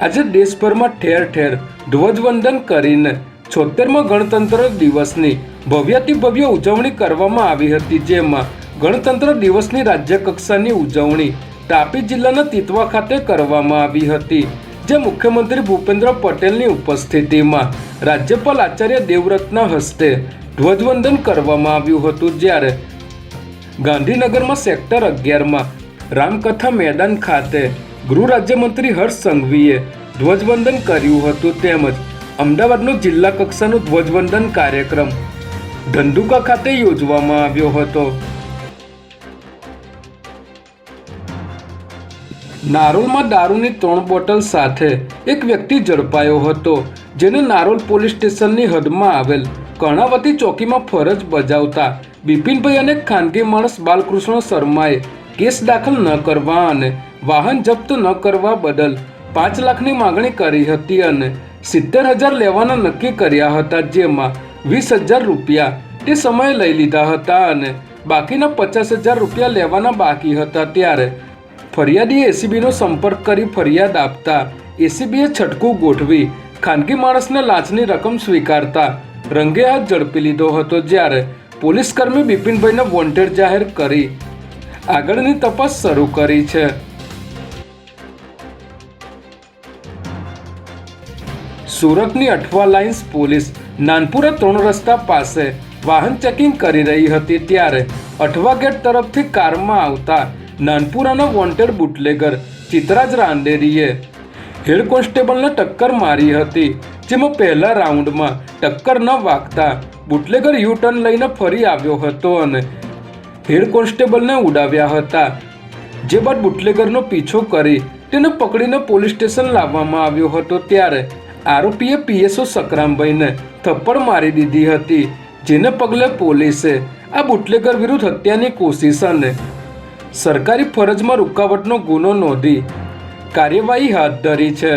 આજે દેશભરમાં ઠેર ઠેર ધ્વજવંદન કરીને 76મા ગણતંત્ર દિવસની ભવ્યાતિ ભવ્ય ઉજવણી કરવામાં આવી હતી, જેમાં ગણતંત્ર દિવસની રાજ્ય કક્ષાની ઉજવણી તાપી જિલ્લાના તિતવા ખાતે કરવામાં આવી હતી, જે મુખ્યમંત્રી ભૂપેન્દ્ર પટેલની ઉપસ્થિતિમાં રાજ્યપાલ આચાર્ય દેવવ્રતના હસ્તે ધ્વજવંદન કરવામાં આવ્યું હતું। જ્યારે ગાંધીનગરમાં સેક્ટર 11માં રામકથા મેદાન ખાતે ગૃહ રાજ્યમંત્રી હર્ષ સંઘવીએ ધ્વજવંદન કર્યું હતું, તેમજ અમદાવાદનો જિલ્લા કક્ષાનો ધ્વજવંદન કાર્યક્રમ ધંધુકા ખાતે યોજવામાં આવ્યો હતો। નારોલમાં દારૂની 3 બોટલ સાથે એક વ્યક્તિ ઝડપાયો હતો, જેને નારોલ પોલીસ સ્ટેશનની હદમાં આવેલ કર્ણાવતી ચોકીમાં ફરજ બજાવતા બિપિનભાઈ અને ખાનગી માણસ બાલકૃષ્ણ શર્માએ કેસ દાખલ ન કરવા અને વાહન જપ્ત ન કરવા બદલ 5 લાખની માંગણી કરી હતી અને 70,000 લેવાના નક્કી કર્યા હતા, જેમાં 20,000 રૂપિયા તે સમયે લઈ લીધા હતા અને બાકીના 50,000 રૂપિયા લેવાના બાકી હતા। ત્યારે ફરિયાદીએ એસીબીનો સંપર્ક કરી ફરિયાદ આપતા એસીબીએ છટકું ગોઠવી ખાનગી માણસને લાંચની રકમ સ્વીકારતા રંગે હાથ ઝડપી લીધો હતો। જ્યારે પોલીસકર્મી બિપિનભાઈને વોન્ટેડ જાહેર કરી આગળની તપાસ શરૂ કરી છે। સુરતની અઠવા લાઇન્સ પોલીસ નાનપુરા 3 રસ્તા પાસે વાહન ચેકિંગ કરી રહી હતી, ત્યારે અઠવા ગેટ તરફથી કારમાં આવતા નાનપુરાના વોન્ટેડ બુટલેગર ચિતરાજ રાંદેરીએ હેડ કોન્સ્ટેબલને ટક્કર મારી હતી, જેમાં પહેલા રાઉન્ડમાં ટક્કર ન વાગતા બુટલેગર યુ ટર્ન લઈને ફરી આવ્યો હતો અને હેડ કોન્સ્ટેબલને ઉડાવ્યા હતા, જે બાદ બુટલેગરનો પીછો કરી તેને પકડીને પોલીસ સ્ટેશન લાવવામાં આવ્યો હતો। ત્યારે આરોપીએ પીએસઓ સકરામભાઈને થપ્પડ મારી દીધી હતી, જેને પગલે પોલીસે આ બુટલેગર વિરુદ્ધ હત્યાની કોશિશ અને સરકારી ફરજમાં રૂકાવટનો ગુનો નોંધી કાર્યવાહી હાથ ધરી છે।